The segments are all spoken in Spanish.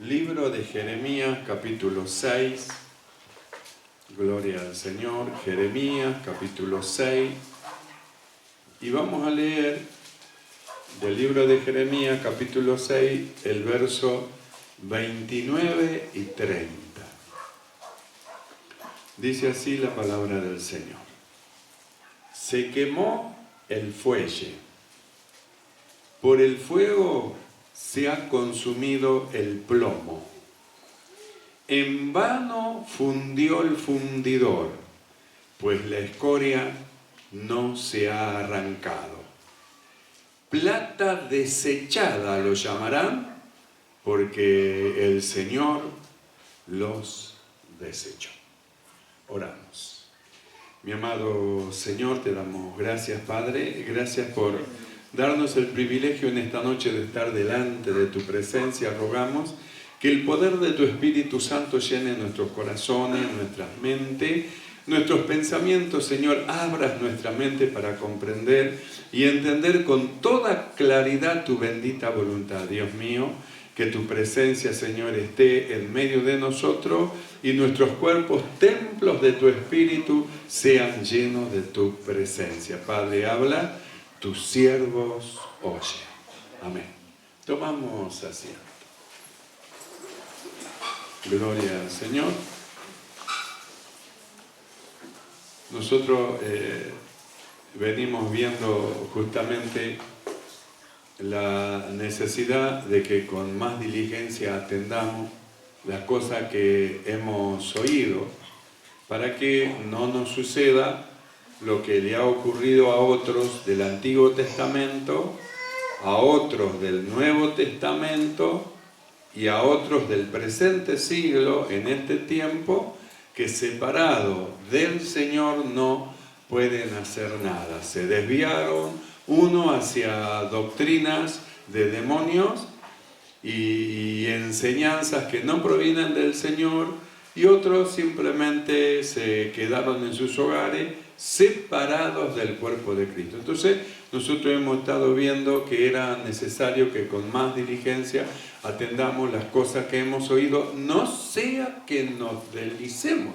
Libro de Jeremías, capítulo 6. Gloria al Señor. Jeremías, capítulo 6. Y vamos a leer del libro de Jeremías, capítulo 6, el verso 29 y 30. Dice así la palabra del Señor. Se quemó el fuelle. Por el fuego se ha consumido el plomo. En vano fundió el fundidor, pues la escoria no se ha arrancado. Plata desechada lo llamarán, porque el Señor los desechó. Oramos. Mi amado Señor, te damos gracias, Padre. Gracias por darnos el privilegio en esta noche de estar delante de tu presencia. Rogamos que el poder de tu Espíritu Santo llene nuestros corazones, nuestras mentes, nuestros pensamientos. Señor, abras nuestra mente para comprender y entender con toda claridad tu bendita voluntad. Dios mío, que tu presencia, Señor, esté en medio de nosotros y nuestros cuerpos, templos de tu Espíritu, sean llenos de tu presencia. Padre, habla. Tus siervos oyen. Amén. Tomamos asiento. Gloria al Señor. Nosotros venimos viendo justamente la necesidad de que con más diligencia atendamos las cosas que hemos oído para que no nos suceda lo que le ha ocurrido a otros del Antiguo Testamento, a otros del Nuevo Testamento y a otros del presente siglo, en este tiempo, que separados del Señor no pueden hacer nada. Se desviaron, uno hacia doctrinas de demonios y enseñanzas que no provienen del Señor, y otros simplemente se quedaron en sus hogares separados del cuerpo de Cristo. Entonces, nosotros hemos estado viendo que era necesario que con más diligencia atendamos las cosas que hemos oído, no sea que nos deslicemos,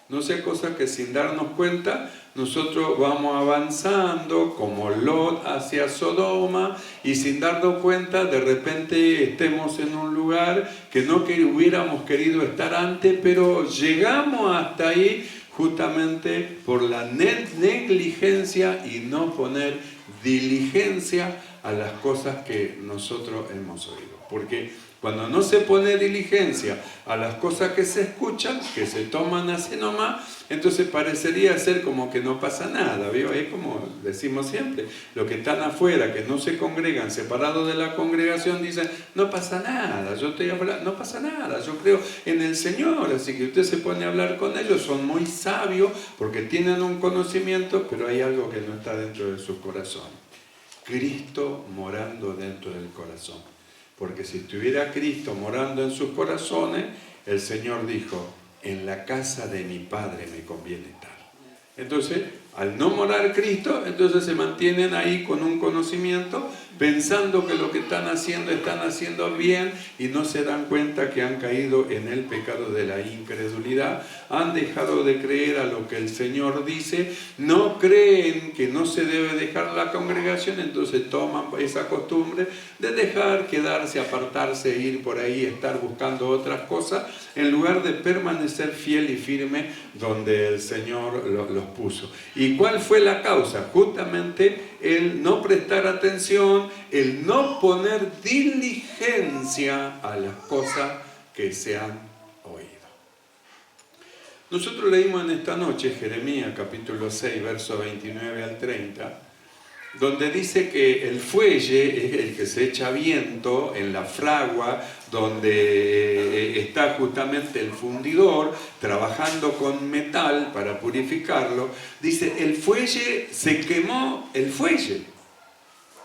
no sea cosa que sin darnos cuenta nosotros vamos avanzando como Lot hacia Sodoma y sin darnos cuenta de repente estemos en un lugar que no hubiéramos querido estar antes, pero llegamos hasta ahí justamente por la negligencia y no poner diligencia a las cosas que nosotros hemos oído. Porque cuando no se pone diligencia a las cosas que se escuchan, que se toman así nomás, entonces parecería ser como que no pasa nada, ¿vio? Es como decimos siempre, los que están afuera, que no se congregan, separados de la congregación, dicen, no pasa nada, yo estoy hablando, no pasa nada, yo creo en el Señor, así que usted se pone a hablar con ellos, son muy sabios porque tienen un conocimiento, pero hay algo que no está dentro de sus corazones. Cristo morando dentro del corazón. Porque si estuviera Cristo morando en sus corazones, el Señor dijo, en la casa de mi Padre me conviene estar. Entonces, al no morar Cristo, entonces se mantienen ahí con un conocimiento, pensando que lo que están haciendo bien y no se dan cuenta que han caído en el pecado de la incredulidad, han dejado de creer a lo que el Señor dice, no creen que no se debe dejar la congregación, entonces toman esa costumbre de dejar, quedarse, apartarse, ir por ahí, estar buscando otras cosas, en lugar de permanecer fiel y firme donde el Señor los puso. ¿Y cuál fue la causa? Justamente el no prestar atención, el no poner diligencia a las cosas que se han oído. Nosotros leímos en esta noche Jeremías capítulo 6, verso 29 al 30, donde dice que el fuelle es el que se echa viento en la fragua, donde está justamente el fundidor trabajando con metal para purificarlo. Dice, el fuelle se quemó, el fuelle.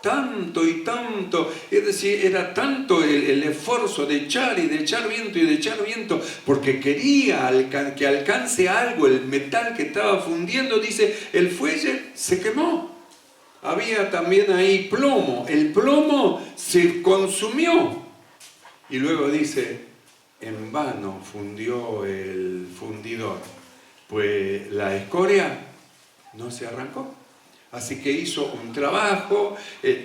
Tanto y tanto, es decir, era tanto el esfuerzo de echar y de echar viento y de echar viento, porque quería que alcance algo el metal que estaba fundiendo. Dice, el fuelle se quemó. Había también ahí plomo, el plomo se consumió. Y luego dice, en vano fundió el fundidor, pues la escoria no se arrancó. Así que hizo un trabajo,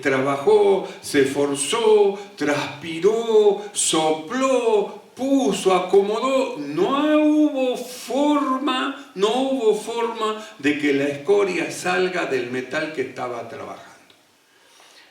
trabajó, se esforzó, transpiró, sopló, puso, acomodó. No hubo forma de que la escoria salga del metal que estaba trabajando.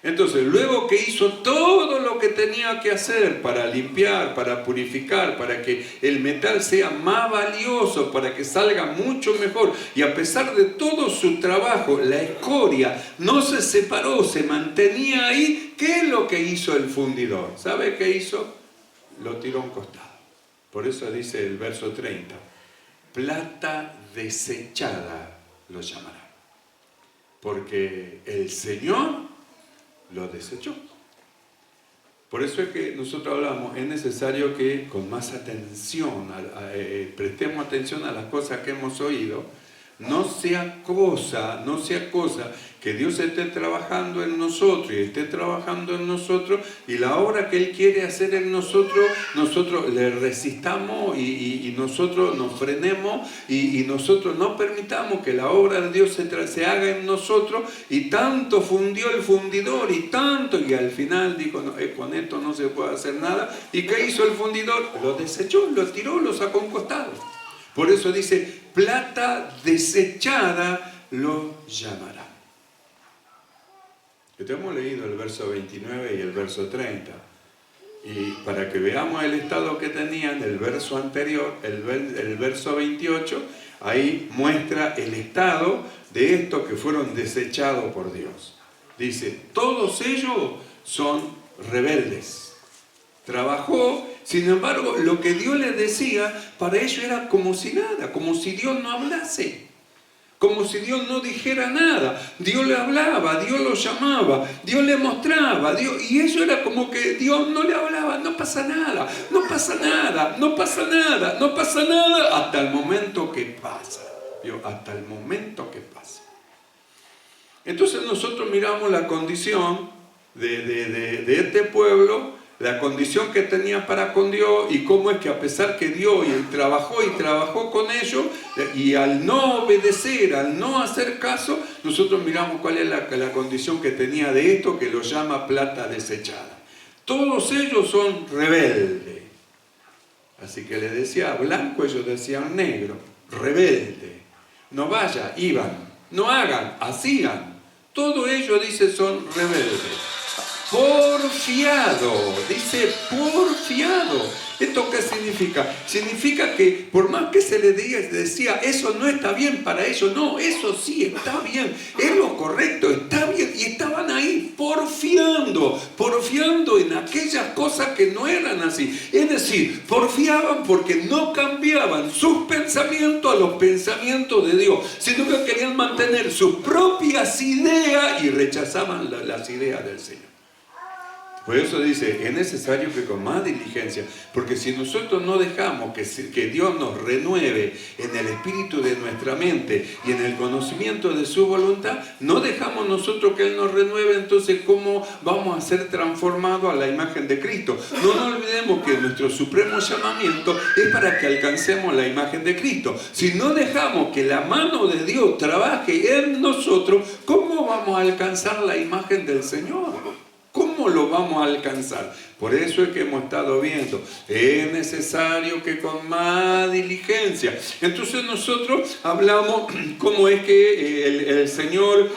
Entonces, luego que hizo todo lo que tenía que hacer para limpiar, para purificar, para que el metal sea más valioso, para que salga mucho mejor, y a pesar de todo su trabajo, la escoria no se separó, se mantenía ahí, ¿qué es lo que hizo el fundidor? ¿Sabe qué hizo? Lo tiró a un costado. Por eso dice el verso 30, plata desechada lo llamará, porque el Señor lo desechó. Por eso es que nosotros hablamos, es necesario que con más atención, prestemos atención a las cosas que hemos oído. No sea cosa que Dios esté trabajando en nosotros y esté trabajando en nosotros, y la obra que Él quiere hacer en nosotros, nosotros le resistamos y nosotros nos frenemos y nosotros no permitamos que la obra de Dios se haga en nosotros, y tanto fundió el fundidor y tanto, y al final dijo, no, con esto no se puede hacer nada. ¿Y qué hizo el fundidor? Lo desechó, lo tiró, lo sacó a un costado. Por eso dice, plata desechada lo llamará. Hemos leído el verso 29 y el verso 30. Y para que veamos el estado que tenían, el verso anterior, el verso 28, ahí muestra el estado de estos que fueron desechados por Dios. Dice, todos ellos son rebeldes. Trabajó, sin embargo, lo que Dios les decía, para ellos era como si nada, como si Dios no hablase, como si Dios no dijera nada. Dios le hablaba, Dios lo llamaba, Dios le mostraba, y eso era como que Dios no le hablaba, no pasa nada, no pasa nada, no pasa nada, no pasa nada, hasta el momento que pasa, hasta el momento que pasa. Entonces nosotros miramos la condición de este pueblo, la condición que tenía para con Dios, y cómo es que a pesar que Dios trabajó con ellos, y al no obedecer, al no hacer caso, nosotros miramos cuál es la condición que tenía de esto, que lo llama plata desechada. Todos ellos son rebeldes. Así que le decía blanco, ellos decían negro, rebelde. No vaya, iban, no hagan, hacían. Todos ellos, dice, son rebeldes. Porfiado, dice porfiado. ¿Esto qué significa? Significa que por más que se le decía, eso no está bien para ellos, no, eso sí está bien, es lo correcto, está bien, y estaban ahí porfiando en aquellas cosas que no eran así. Es decir, porfiaban porque no cambiaban sus pensamientos a los pensamientos de Dios, sino que querían mantener sus propias ideas y rechazaban las ideas del Señor. Por eso dice, es necesario que con más diligencia, porque si nosotros no dejamos que Dios nos renueve en el espíritu de nuestra mente y en el conocimiento de su voluntad, no dejamos nosotros que Él nos renueve, entonces ¿cómo vamos a ser transformados a la imagen de Cristo? No nos olvidemos que nuestro supremo llamamiento es para que alcancemos la imagen de Cristo. Si no dejamos que la mano de Dios trabaje en nosotros, ¿cómo vamos a alcanzar la imagen del Señor? ¿Cómo lo vamos a alcanzar? Por eso es que hemos estado viendo, es necesario que con más diligencia. Entonces nosotros hablamos cómo es que el Señor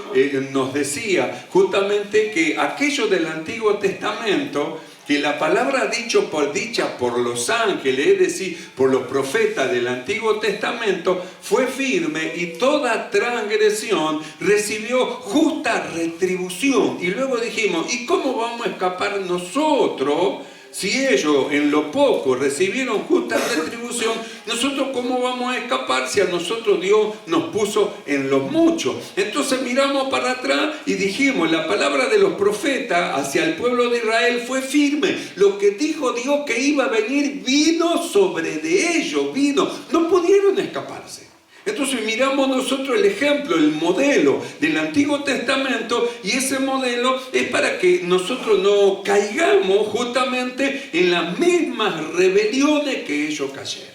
nos decía justamente que aquello del Antiguo Testamento, que la palabra dicha por los ángeles, es decir, por los profetas del Antiguo Testamento, fue firme, y toda transgresión recibió justa retribución. Y luego dijimos, ¿y cómo vamos a escapar nosotros? Si ellos en lo poco recibieron justa retribución, nosotros ¿cómo vamos a escapar si a nosotros Dios nos puso en lo mucho? Entonces miramos para atrás y dijimos, la palabra de los profetas hacia el pueblo de Israel fue firme. Lo que dijo Dios que iba a venir, vino sobre de ellos, vino. No pudieron escaparse. Entonces miramos nosotros el ejemplo, el modelo del Antiguo Testamento, y ese modelo es para que nosotros no caigamos justamente en las mismas rebeliones que ellos cayeron.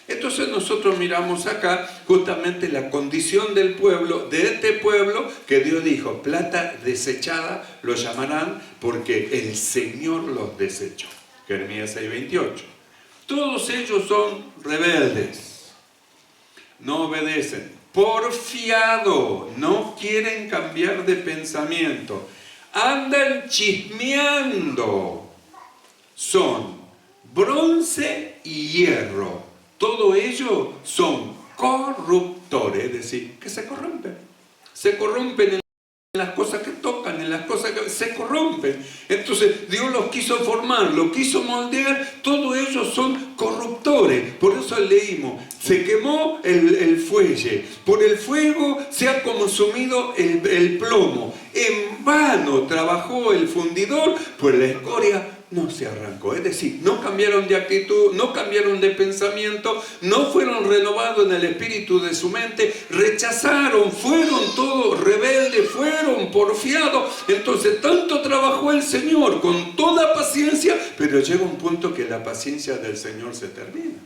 Entonces nosotros miramos acá justamente la condición del pueblo, de este pueblo que Dios dijo, plata desechada lo llamarán porque el Señor los desechó. Jeremías 6:28. Todos ellos son rebeldes. No obedecen, porfiado, no quieren cambiar de pensamiento, andan chismeando, son bronce y hierro, todo ello son corruptores, es decir, que se corrompen en las cosas que tocan, en las cosas que se corrompen. Entonces Dios los quiso formar, los quiso moldear, todos ellos son corruptores. Por eso leímos, se quemó el fuelle, por el fuego se ha consumido el plomo, en vano trabajó el fundidor, pues la escoria no se arrancó. Es decir, no cambiaron de actitud, no cambiaron de pensamiento, no fueron renovados en el espíritu de su mente, rechazaron, fueron todos rebeldes, fueron porfiados. Entonces tanto trabajó el Señor con toda paciencia, pero llega un punto que la paciencia del Señor se termina.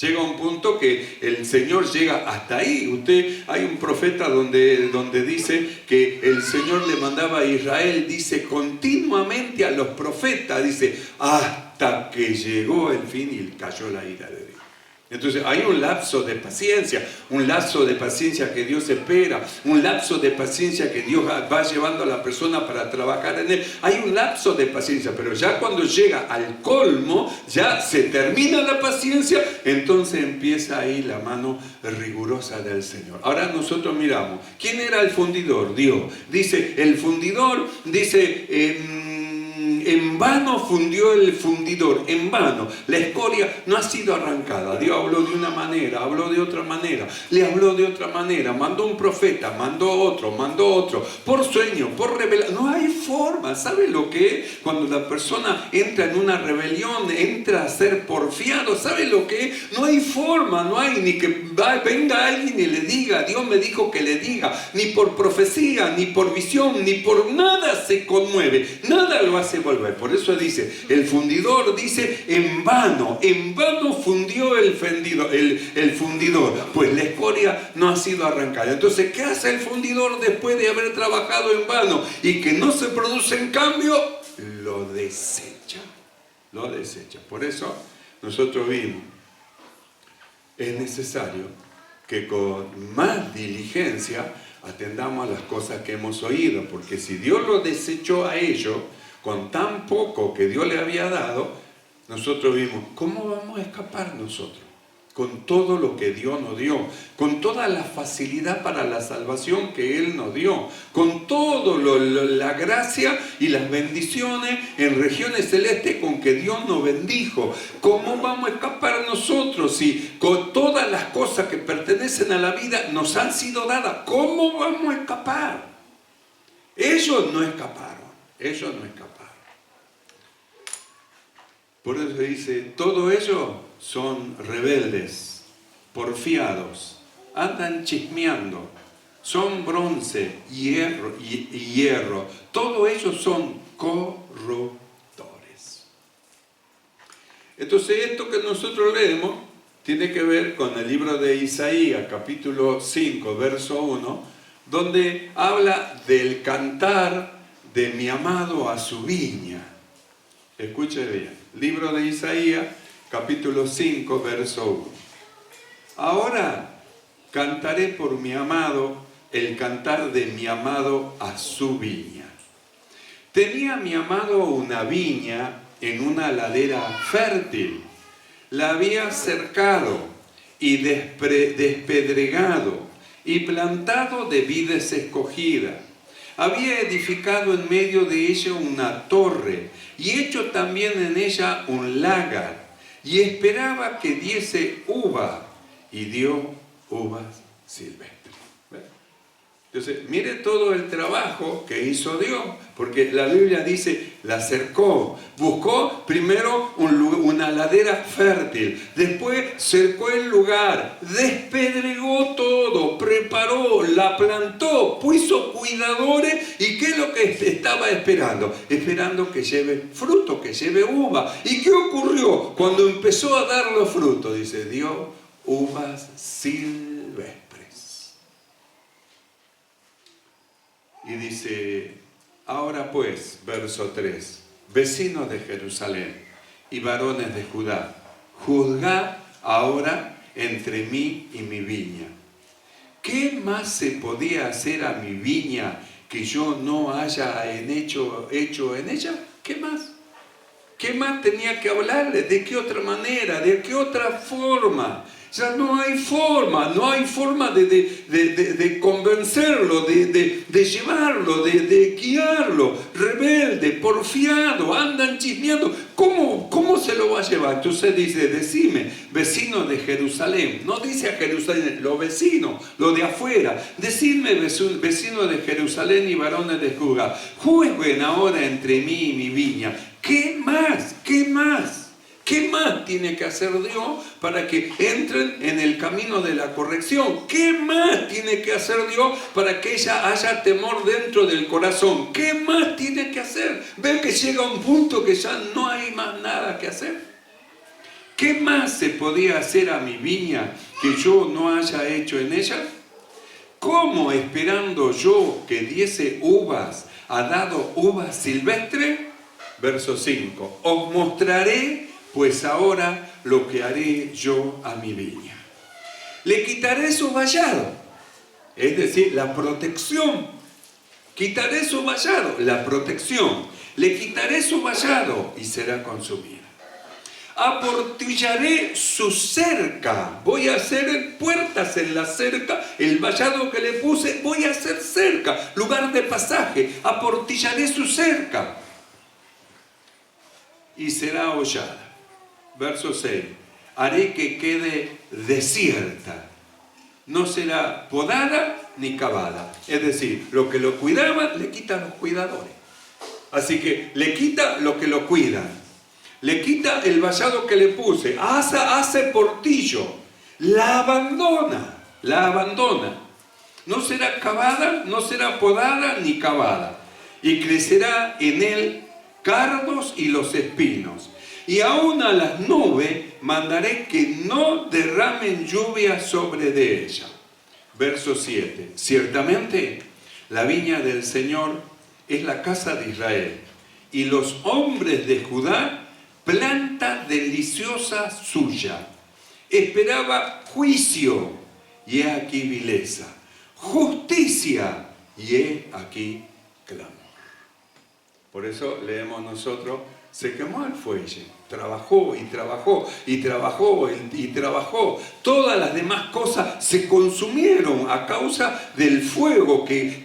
Llega un punto que el Señor llega hasta ahí. Hay un profeta donde dice que el Señor le mandaba a Israel, dice continuamente a los profetas, dice, hasta que llegó el fin y cayó la ira de Dios. Entonces hay un lapso de paciencia que Dios espera, un lapso de paciencia que Dios va llevando a la persona para trabajar en él. Hay un lapso de paciencia, pero ya cuando llega al colmo, ya se termina la paciencia, entonces empieza ahí la mano rigurosa del Señor. Ahora nosotros miramos, ¿quién era el fundidor? Dios. Dice, el fundidor, en vano fundió el fundidor, en vano. La escoria no ha sido arrancada. Dios habló de una manera, habló de otra manera, le habló de otra manera, mandó un profeta, mandó otro, por sueño, por revelación. No hay forma. ¿Sabe lo que es? Cuando la persona entra en una rebelión, entra a ser porfiado, ¿sabe lo que es? No hay forma, no hay ni que venga alguien y le diga, Dios me dijo que le diga, ni por profecía, ni por visión, ni por nada se conmueve, nada lo hace volver. Por eso dice, el fundidor dice, en vano fundió el fundidor, pues la escoria no ha sido arrancada. Entonces, ¿qué hace el fundidor después de haber trabajado en vano y que no se produce en cambio? Lo desecha. Por eso nosotros vimos, es necesario que con más diligencia atendamos a las cosas que hemos oído, porque si Dios lo desechó a ellos con tan poco que Dios le había dado, nosotros vimos, ¿cómo vamos a escapar nosotros? Con todo lo que Dios nos dio, con toda la facilidad para la salvación que Él nos dio, con toda la gracia y las bendiciones en regiones celestes con que Dios nos bendijo. ¿Cómo vamos a escapar nosotros si con todas las cosas que pertenecen a la vida nos han sido dadas? ¿Cómo vamos a escapar? Ellos no escaparon. Por eso se dice, todo ello son rebeldes, porfiados, andan chismeando, son bronce, hierro y hierro, todos ellos son corruptores. Entonces esto que nosotros leemos tiene que ver con el libro de Isaías, capítulo 5, verso 1, donde habla del cantar de mi amado a su viña. Escuche bien, libro de Isaías, capítulo 5, verso 1. Ahora cantaré por mi amado el cantar de mi amado a su viña. Tenía mi amado una viña en una ladera fértil. La había cercado y despedregado y plantado de vides escogidas. Había edificado en medio de ella una torre y hecho también en ella un lagar, y esperaba que diese uva, y dio uvas silvestres. Entonces, mire todo el trabajo que hizo Dios, porque la Biblia dice, la cercó, buscó primero una ladera fértil, después cercó el lugar, despedregó todo, preparó, la plantó, puso cuidadores. ¿Y qué es lo que estaba esperando? Esperando que lleve fruto, que lleve uva. ¿Y qué ocurrió? Cuando empezó a dar los frutos, dice, dio uvas silvestres. Y dice, ahora pues, verso 3, vecinos de Jerusalén y varones de Judá, juzgad ahora entre mí y mi viña. ¿Qué más se podía hacer a mi viña que yo no haya hecho en ella? ¿Qué más? ¿Qué más tenía que hablarle? ¿De qué otra manera? ¿De qué otra forma? Ya no hay forma de convencerlo, de llevarlo, de guiarlo. Rebelde, porfiado, andan chismeando. ¿Cómo se lo va a llevar? Entonces dice, decime, vecino de Jerusalén. No dice a Jerusalén, los vecinos, lo de afuera. Decidme, vecino de Jerusalén y varones de Judá, juzguen ahora entre mí y mi viña. ¿Qué más? ¿Qué más? ¿Qué más tiene que hacer Dios para que entren en el camino de la corrección? ¿Qué más tiene que hacer Dios para que haya temor dentro del corazón? ¿Qué más tiene que hacer? ¿Ven que llega un punto que ya no hay más nada que hacer? ¿Qué más se podía hacer a mi viña que yo no haya hecho en ella? ¿Cómo esperando yo que diese uvas, ha dado uvas silvestres? Verso 5. Os mostraré pues ahora lo que haré yo a mi viña. Le quitaré su vallado, es decir, la protección. Quitaré su vallado, la protección. Le quitaré su vallado y será consumida. Aportillaré su cerca. Voy a hacer puertas en la cerca. El vallado que le puse, voy a hacer cerca, lugar de pasaje. Aportillaré su cerca y será hollada. Verso 6. Haré que quede desierta. No será podada ni cavada. Es decir, lo que lo cuidaba, le quita a los cuidadores. Así que le quita lo que lo cuidan. Le quita el vallado que le puse. Hace portillo. La abandona. La abandona. No será cavada, no será podada ni cavada. Y crecerá en él cardos y los espinos. Y aún a las nubes mandaré que no derramen lluvia sobre de ella. Verso 7. Ciertamente la viña del Señor es la casa de Israel, y los hombres de Judá planta deliciosa suya. Esperaba juicio, y he aquí vileza. Justicia, y he aquí clamor. Por eso leemos nosotros, se quemó el fuelle, trabajó y trabajó y trabajó y trabajó. Todas las demás cosas se consumieron a causa del fuego que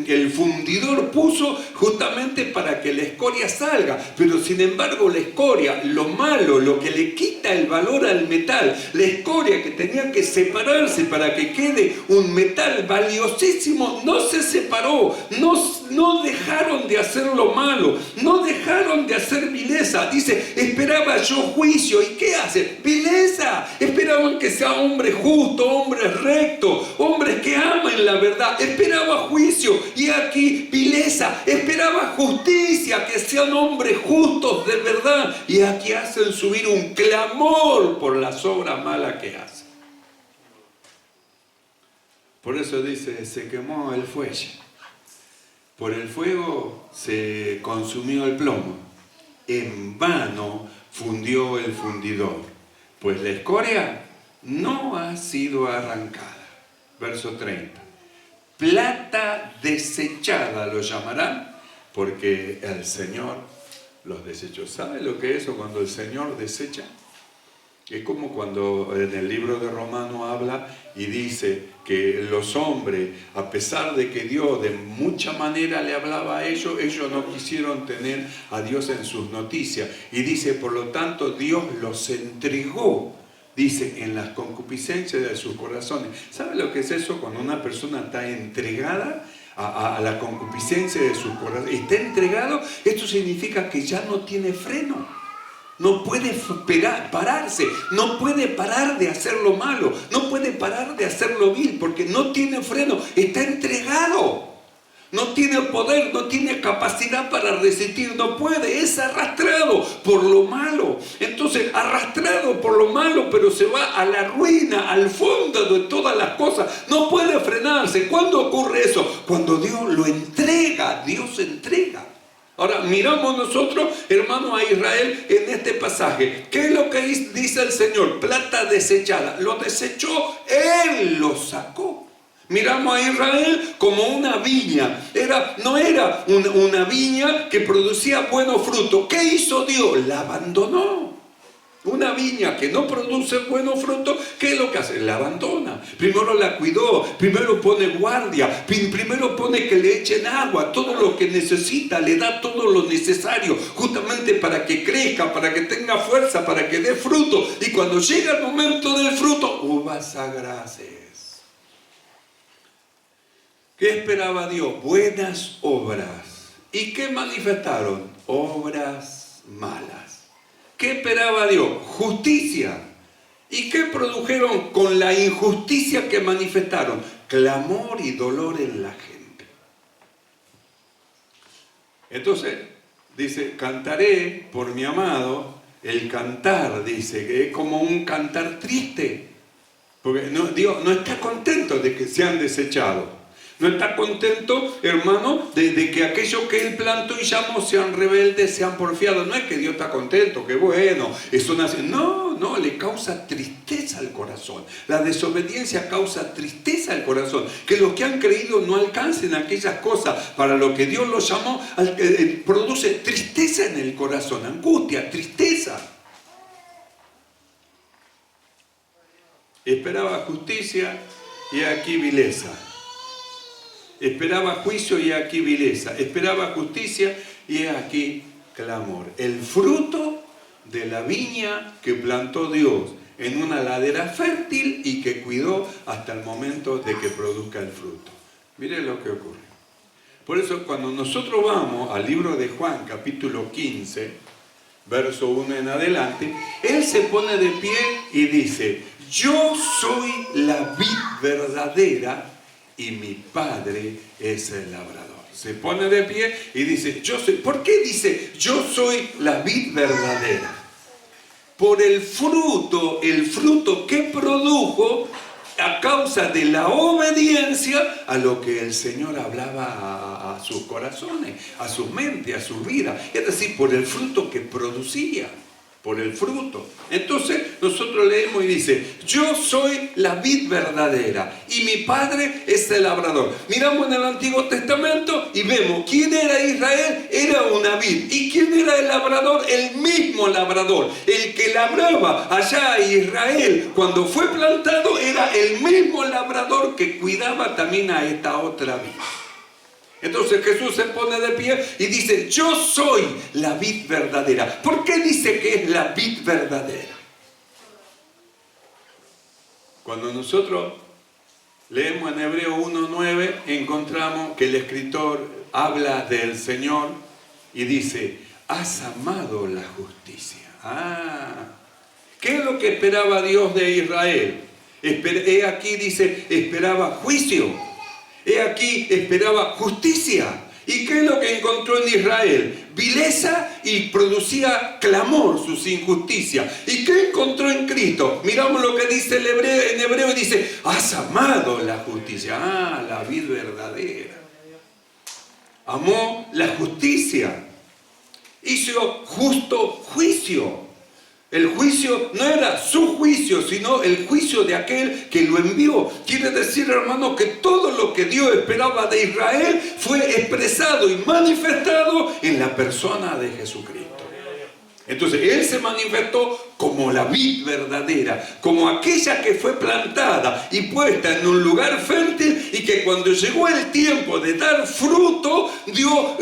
el fundidor puso justamente para que la escoria salga. Pero sin embargo la escoria, lo malo, lo que le quita el valor al metal, la escoria que tenía que separarse para que quede un metal valiosísimo, no se separó, no dejaron de hacer lo malo, no dejaron de hacer vileza. Dice, esperaba yo juicio. ¿Y qué hace? Vileza. Esperaban que sea hombre justo, hombre recto, hombres que amen la verdad. Esperaba juicio. Y aquí vileza. Esperaba justicia, que sean hombres justos de verdad. Y aquí hacen subir un clamor por las obras malas que hacen. Por eso dice, se quemó el fuelle. Por el fuego se consumió el plomo. En vano fundió el fundidor, pues la escoria no ha sido arrancada. Verso 30. Plata desechada lo llamarán, porque el Señor los desechó. ¿Sabe lo que es eso cuando el Señor desecha? Es como cuando en el libro de Romanos habla y dice que los hombres, a pesar de que Dios de mucha manera le hablaba a ellos, ellos no quisieron tener a Dios en sus noticias. Y dice, por lo tanto, Dios los entregó, dice, en las concupiscencias de sus corazones. ¿Sabe lo que es eso? Cuando una persona está entregada a la concupiscencia de sus corazones, está entregado, esto significa que ya no tiene freno. No puede pararse, no puede parar de hacer lo malo, no puede parar de hacer lo vil, porque no tiene freno, está entregado. No tiene poder, no tiene capacidad para resistir, no puede, es arrastrado por lo malo. Entonces, arrastrado por lo malo, pero se va a la ruina, al fondo de todas las cosas. No puede frenarse. ¿Cuándo ocurre eso? Cuando Dios lo entrega, Dios entrega. Ahora, miramos nosotros, hermanos, a Israel en este pasaje. ¿Qué es lo que dice el Señor? Plata desechada. Lo desechó, Él lo sacó. Miramos a Israel como una viña. No era una viña que producía buenos frutos. ¿Qué hizo Dios? La abandonó. Una viña que no produce buenos frutos, ¿qué es lo que hace? La abandona. Primero la cuidó, primero pone guardia, primero pone que le echen agua, todo lo que necesita, le da todo lo necesario, justamente para que crezca, para que tenga fuerza, para que dé fruto. Y cuando llega el momento del fruto, uvas sagraces. ¿Qué esperaba Dios? Buenas obras. ¿Y qué manifestaron? Obras malas. ¿Qué esperaba Dios? Justicia. ¿Y qué produjeron con la injusticia que manifestaron? Clamor y dolor en la gente. Entonces, dice, cantaré por mi amado. El cantar, dice, que es como un cantar triste. Porque Dios no está contento de que sean desechados. No está contento, hermano, de que aquellos que Él plantó y llamó sean rebeldes, sean porfiados. No es que Dios está contento, que bueno, eso nace. No, le causa tristeza al corazón. La desobediencia causa tristeza al corazón. Que los que han creído no alcancen aquellas cosas para lo que Dios los llamó, produce tristeza en el corazón, angustia, tristeza. Esperaba justicia y aquí vileza. Esperaba juicio y aquí vileza. Esperaba justicia y aquí clamor. El fruto de la viña que plantó Dios en una ladera fértil y que cuidó hasta el momento de que produzca el fruto. Miren lo que ocurre. Por eso cuando nosotros vamos al libro de Juan, capítulo 15, verso 1 en adelante, Él se pone de pie y dice, yo soy la vid verdadera y mi Padre es el labrador. Se pone de pie y dice, yo soy. ¿Por qué dice, yo soy la vid verdadera? Por el fruto que produjo a causa de la obediencia a lo que el Señor hablaba a sus corazones, a sus mentes, a su vida. Es decir, por el fruto que producía. Por el fruto. Entonces nosotros leemos y dice, yo soy la vid verdadera y mi Padre es el labrador. Miramos en el Antiguo Testamento y vemos quién era Israel, era una vid. ¿Y quién era el labrador? El mismo labrador. El que labraba allá en Israel cuando fue plantado era el mismo labrador que cuidaba también a esta otra vid. Entonces Jesús se pone de pie y dice, yo soy la vid verdadera. ¿Por qué dice que es la vid verdadera? Cuando nosotros leemos en Hebreo 1:9, encontramos que el escritor habla del Señor y dice, has amado la justicia. ¿Qué es lo que esperaba Dios de Israel? He aquí dice, esperaba juicio. He aquí esperaba justicia. ¿Y qué es lo que encontró en Israel? Vileza y producía clamor, sus injusticias. ¿Y qué encontró en Cristo? Miramos lo que dice en hebreo y dice, has amado la justicia. La vid verdadera. Amó la justicia. Hizo justo juicio. El juicio no era su juicio, sino el juicio de aquel que lo envió. Quiere decir, hermano, que todo lo que Dios esperaba de Israel fue expresado y manifestado en la persona de Jesucristo. Entonces, Él se manifestó como la vid verdadera, como aquella que fue plantada y puesta en un lugar fértil y que cuando llegó el tiempo de dar fruto, dio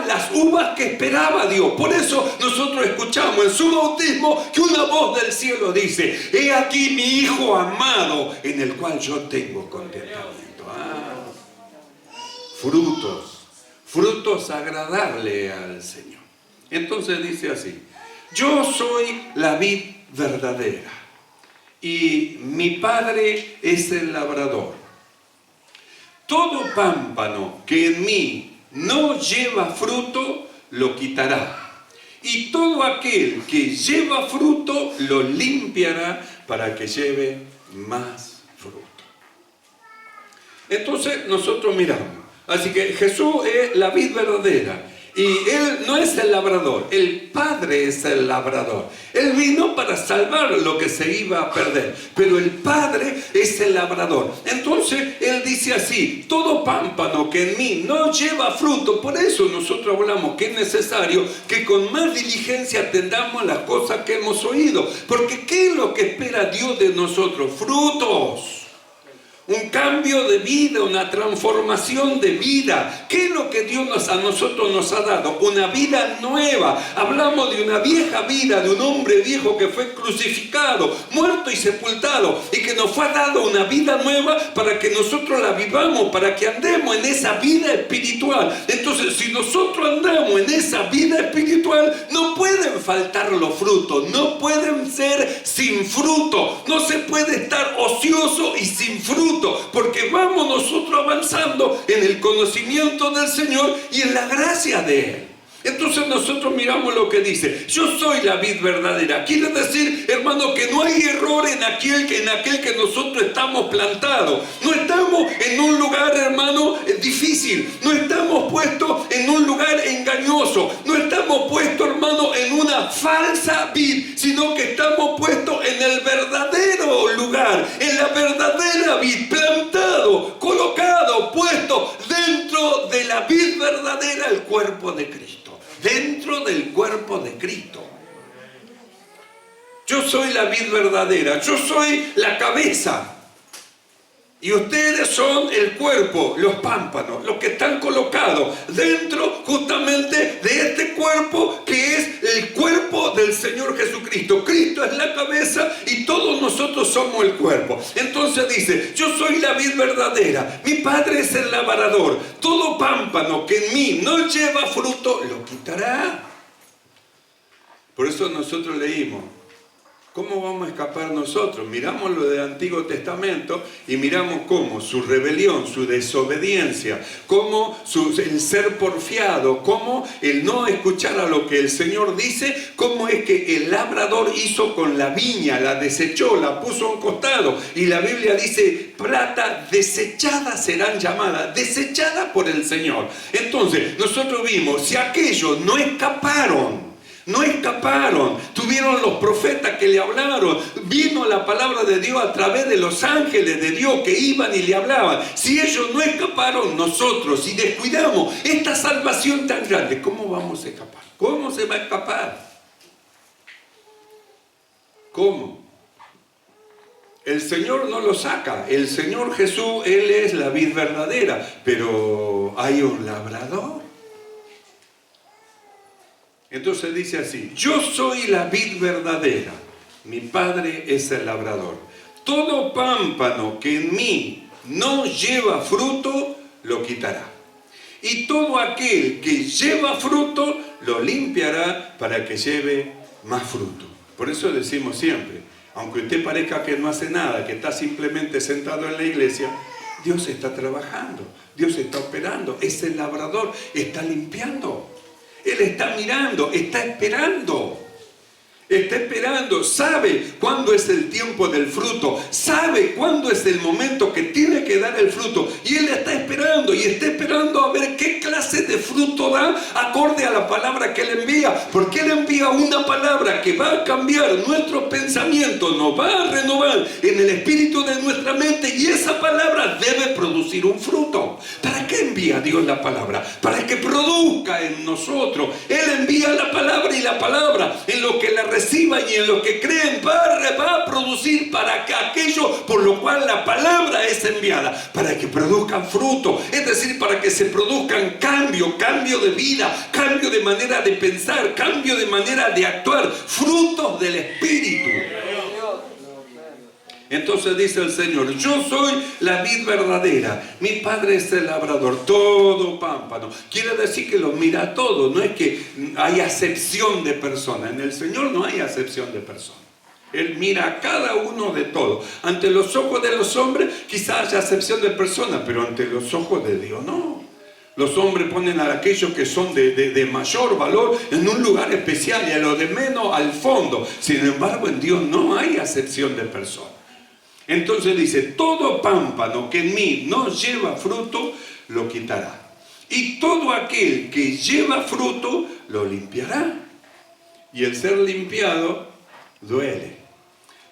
las uvas que esperaba Dios. Por eso nosotros escuchamos en su bautismo que una voz del cielo dice, he aquí mi Hijo amado en el cual yo tengo contentamiento. Frutos agradables al Señor. Entonces dice así, Yo soy la vid verdadera y mi Padre es el labrador. Todo pámpano que en mí no lleva fruto, lo quitará. Y todo aquel que lleva fruto, lo limpiará para que lleve más fruto. Entonces nosotros miramos. Así que Jesús es la vid verdadera. Y Él no es el labrador, el Padre es el labrador. Él vino para salvar lo que se iba a perder, pero el Padre es el labrador. Entonces Él dice así: todo pámpano que en mí no lleva fruto. Por eso nosotros hablamos que es necesario que con más diligencia atendamos las cosas que hemos oído. Porque ¿qué es lo que espera Dios de nosotros? Frutos. Un cambio de vida, una transformación de vida. ¿Qué es lo que Dios a nosotros nos ha dado? Una vida nueva. Hablamos de una vieja vida, de un hombre viejo que fue crucificado, muerto y sepultado, y que nos fue dado una vida nueva para que nosotros la vivamos, para que andemos en esa vida espiritual. Entonces, si nosotros andamos en esa vida espiritual, no pueden faltar los frutos, no pueden ser sin fruto, no se puede estar ocioso y sin fruto. Porque vamos nosotros avanzando en el conocimiento del Señor y en la gracia de Él. Entonces nosotros miramos lo que dice: yo soy la vid verdadera. Quiere decir, hermano, que no hay error en aquel que nosotros estamos plantados. No estamos en un lugar, hermano, difícil. No estamos puestos en un lugar engañoso. No estamos puestos, hermano, en una falsa vid, sino que estamos puestos en el verdadero lugar, en la verdadera vid, plantado, colocado, puesto dentro de la vid verdadera, el cuerpo de Cristo. Dentro del cuerpo de Cristo. Yo soy la vid verdadera, yo soy la cabeza. Y ustedes son el cuerpo, los pámpanos, los que están colocados dentro justamente de este cuerpo que es el cuerpo del Señor Jesucristo. Cristo es la cabeza y todos nosotros somos el cuerpo. Entonces dice: yo soy la vid verdadera, mi Padre es el labrador. Todo pámpano que en mí no lleva fruto, lo quitará. Por eso nosotros leímos: ¿cómo vamos a escapar nosotros? Miramos lo del Antiguo Testamento y miramos cómo su rebelión, su desobediencia, cómo el ser porfiado, cómo el no escuchar a lo que el Señor dice, cómo es que el labrador hizo con la viña, la desechó, la puso a un costado. Y la Biblia dice: plata desechada serán llamadas, desechada por el Señor. Entonces nosotros vimos, si aquellos no escaparon, tuvieron los profetas que le hablaron, vino la palabra de Dios a través de los ángeles de Dios que iban y le hablaban. Si ellos no escaparon, nosotros, si descuidamos esta salvación tan grande, ¿cómo vamos a escapar? ¿Cómo se va a escapar? ¿Cómo? El Señor no lo saca. El Señor Jesús, Él es la vid verdadera, pero hay un labrador. Entonces dice así: yo soy la vid verdadera, mi Padre es el labrador. Todo pámpano que en mí no lleva fruto, lo quitará. Y todo aquel que lleva fruto, lo limpiará para que lleve más fruto. Por eso decimos siempre, aunque usted parezca que no hace nada, que está simplemente sentado en la iglesia, Dios está trabajando, Dios está operando, es el labrador, está limpiando. Él está mirando, está esperando, sabe cuándo es el tiempo del fruto, sabe cuándo es el momento que tiene que dar el fruto, y Él está esperando a ver qué clase de fruto da acorde a la palabra que Él envía, porque Él envía una palabra que va a cambiar nuestros pensamientos, nos va a renovar en el espíritu de nuestra mente, y esa palabra debe producir un fruto. ¿Para qué envía Dios la palabra? Para que produzca en nosotros. Él envía la palabra, y la palabra, en lo que la reciban y en lo que creen, va a producir para que aquello por lo cual la palabra es enviada, para que produzcan fruto, es decir, para que se produzcan cambio de vida, cambio de manera de pensar, cambio de manera de actuar, frutos del Espíritu. Entonces dice el Señor, yo soy la vid verdadera, mi Padre es el labrador, todo pámpano. Quiere decir que lo mira todo, no es que hay acepción de personas. En el Señor no hay acepción de personas. Él mira a cada uno de todos. Ante los ojos de los hombres quizás haya acepción de personas, pero ante los ojos de Dios no. Los hombres ponen a aquellos que son de mayor valor en un lugar especial y a los de menos al fondo. Sin embargo, en Dios no hay acepción de personas. Entonces dice, todo pámpano que en mí no lleva fruto, lo quitará. Y todo aquel que lleva fruto, lo limpiará. Y el ser limpiado duele.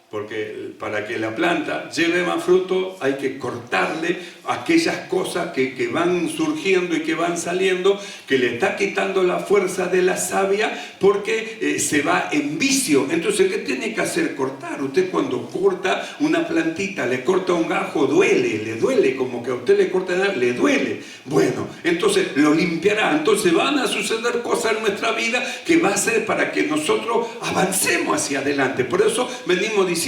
Porque para que la planta lleve más fruto hay que cortarle aquellas cosas que van surgiendo y que van saliendo, que le está quitando la fuerza de la savia porque se va en vicio. Entonces, ¿qué tiene que hacer? Cortar. Usted cuando corta una plantita, le corta un gajo, le duele, como que a usted le corta nada, le duele. Bueno, entonces lo limpiará. Entonces van a suceder cosas en nuestra vida que va a ser para que nosotros avancemos hacia adelante. Por eso venimos diciendo,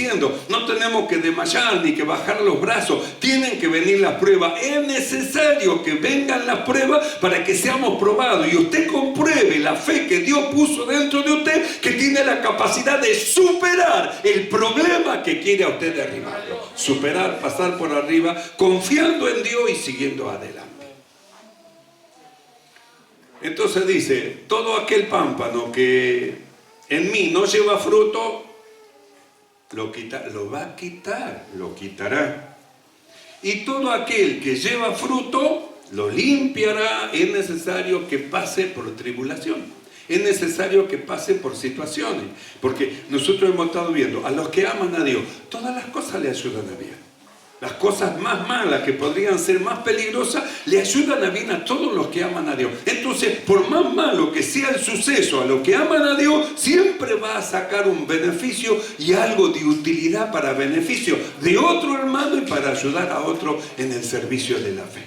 no tenemos que desmayar ni que bajar los brazos, tienen que venir las pruebas, es necesario que vengan las pruebas para que seamos probados y usted compruebe la fe que Dios puso dentro de usted, que tiene la capacidad de superar el problema que quiere a usted derribarlo, superar, pasar por arriba, confiando en Dios y siguiendo adelante. Entonces dice, todo aquel pámpano que en mí no lleva fruto, lo va a quitar, lo quitará. Y todo aquel que lleva fruto, lo limpiará. Es necesario que pase por tribulación. Es necesario que pase por situaciones. Porque nosotros hemos estado viendo, a los que aman a Dios, todas las cosas le ayudan a bien. Las cosas más malas, que podrían ser más peligrosas, le ayudan a bien a todos los que aman a Dios. Entonces, por más malo que sea el suceso, a los que aman a Dios, siempre va a sacar un beneficio y algo de utilidad para beneficio de otro hermano y para ayudar a otro en el servicio de la fe.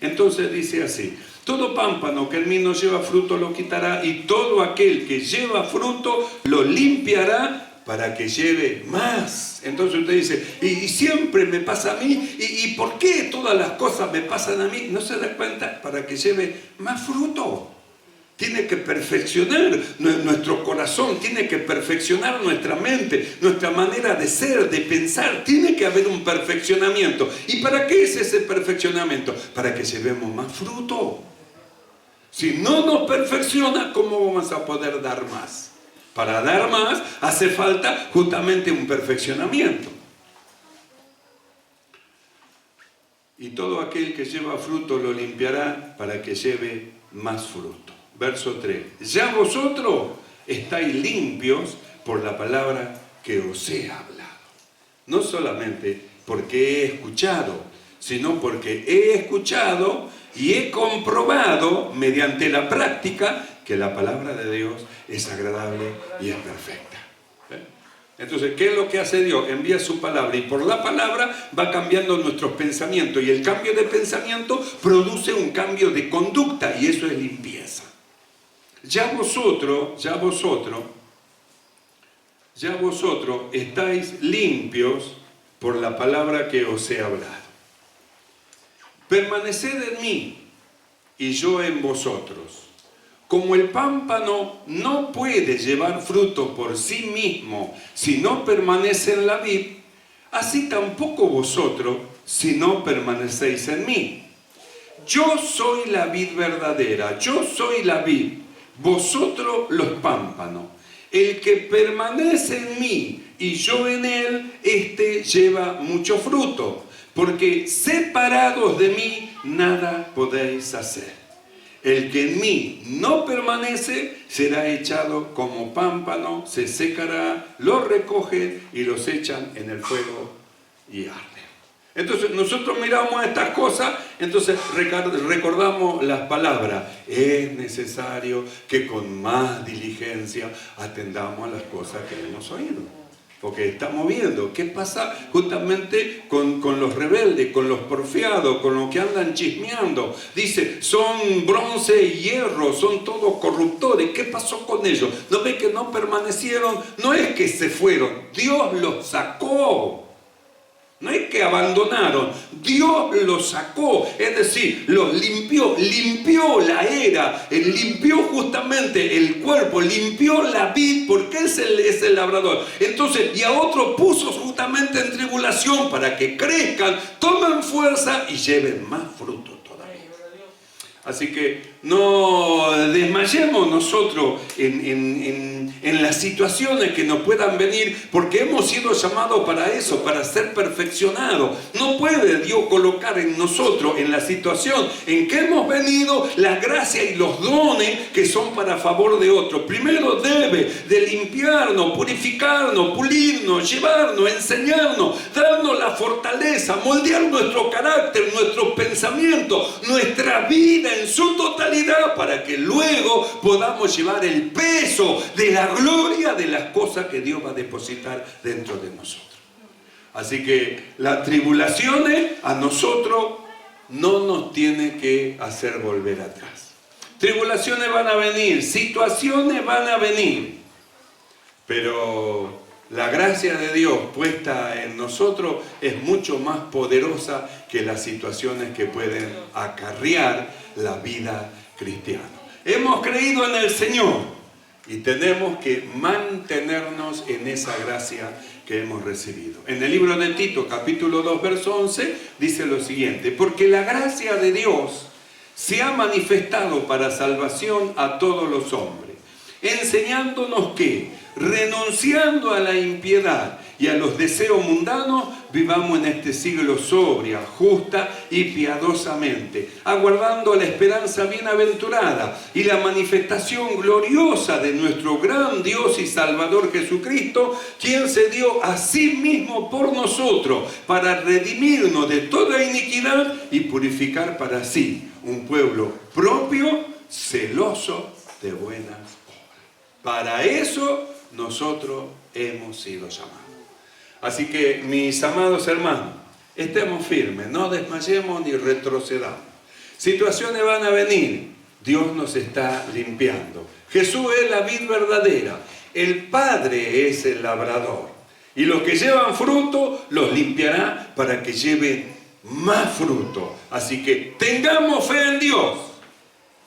Entonces dice así, todo pámpano que en mí no lleva fruto lo quitará, y todo aquel que lleva fruto lo limpiará para que lleve más. Entonces usted dice, y siempre me pasa a mí, ¿y por qué todas las cosas me pasan a mí? ¿No se da cuenta? Para que lleve más fruto. Tiene que perfeccionar nuestro corazón, tiene que perfeccionar nuestra mente, nuestra manera de ser, de pensar. Tiene que haber un perfeccionamiento. ¿Y para qué es ese perfeccionamiento? Para que llevemos más fruto. Si no nos perfecciona, ¿cómo vamos a poder dar más? Para dar más hace falta justamente un perfeccionamiento. Y todo aquel que lleva fruto lo limpiará para que lleve más fruto. Verso 3. Ya vosotros estáis limpios por la palabra que os he hablado. No solamente porque he escuchado, sino porque he escuchado y he comprobado mediante la práctica que la palabra de Dios es agradable y es perfecta. Entonces, ¿qué es lo que hace Dios? Envía su palabra y por la palabra va cambiando nuestros pensamientos, y el cambio de pensamiento produce un cambio de conducta, y eso es limpieza. Ya vosotros estáis limpios por la palabra que os he hablado. Permaneced en mí y yo en vosotros. Como el pámpano no puede llevar fruto por sí mismo si no permanece en la vid, así tampoco vosotros si no permanecéis en mí. Yo soy la vid verdadera, yo soy la vid, vosotros los pámpanos. El que permanece en mí y yo en él, éste lleva mucho fruto, porque separados de mí nada podéis hacer. El que en mí no permanece será echado como pámpano, se secará, los recogen y los echan en el fuego y arden. Entonces nosotros miramos estas cosas, entonces recordamos las palabras. Es necesario que con más diligencia atendamos a las cosas que hemos oído. Porque estamos viendo qué pasa justamente con los rebeldes, con los porfiados, con los que andan chismeando. Dice, son bronce y hierro, son todos corruptores. ¿Qué pasó con ellos? ¿No ve que no permanecieron? No es que se fueron, Dios los sacó. No es que abandonaron, Dios los sacó, es decir, los limpió la era, limpió justamente el cuerpo, limpió la vid, porque es el labrador. Entonces, y a otros puso justamente en tribulación para que crezcan, tomen fuerza y lleven más fruto todavía. Así que no desmayemos nosotros en las situaciones que nos puedan venir, porque hemos sido llamados para eso, para ser perfeccionados. No puede Dios colocar en nosotros, en la situación en que hemos venido, la gracia y los dones que son para favor de otros. Primero debe de limpiarnos, purificarnos, pulirnos, llevarnos, enseñarnos, darnos la fortaleza, moldear nuestro carácter, nuestros pensamientos, nuestra vida en su totalidad, para que luego podamos llevar el peso de la gloria de las cosas que Dios va a depositar dentro de nosotros. Así que las tribulaciones a nosotros no nos tienen que hacer volver atrás. Tribulaciones van a venir, situaciones van a venir, pero la gracia de Dios puesta en nosotros es mucho más poderosa que las situaciones que pueden acarrear la vida cristiana. Hemos creído en el Señor y tenemos que mantenernos en esa gracia que hemos recibido. En el libro de Tito, capítulo 2, verso 11, dice lo siguiente: porque la gracia de Dios se ha manifestado para salvación a todos los hombres, enseñándonos que, renunciando a la impiedad y a los deseos mundanos, vivamos en este siglo sobria, justa y piadosamente, aguardando la esperanza bienaventurada y la manifestación gloriosa de nuestro gran Dios y Salvador Jesucristo, quien se dio a sí mismo por nosotros para redimirnos de toda iniquidad y purificar para sí un pueblo propio, celoso de buenas obras. Para eso nosotros hemos sido llamados. Así que, mis amados hermanos, estemos firmes, no desmayemos ni retrocedamos. Situaciones van a venir, Dios nos está limpiando. Jesús es la vid verdadera, el Padre es el labrador. Y los que llevan fruto, los limpiará para que lleven más fruto. Así que tengamos fe en Dios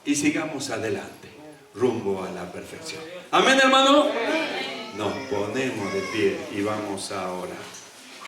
y sigamos adelante, rumbo a la perfección. Amén, hermano. Nos ponemos de pie y vamos a orar.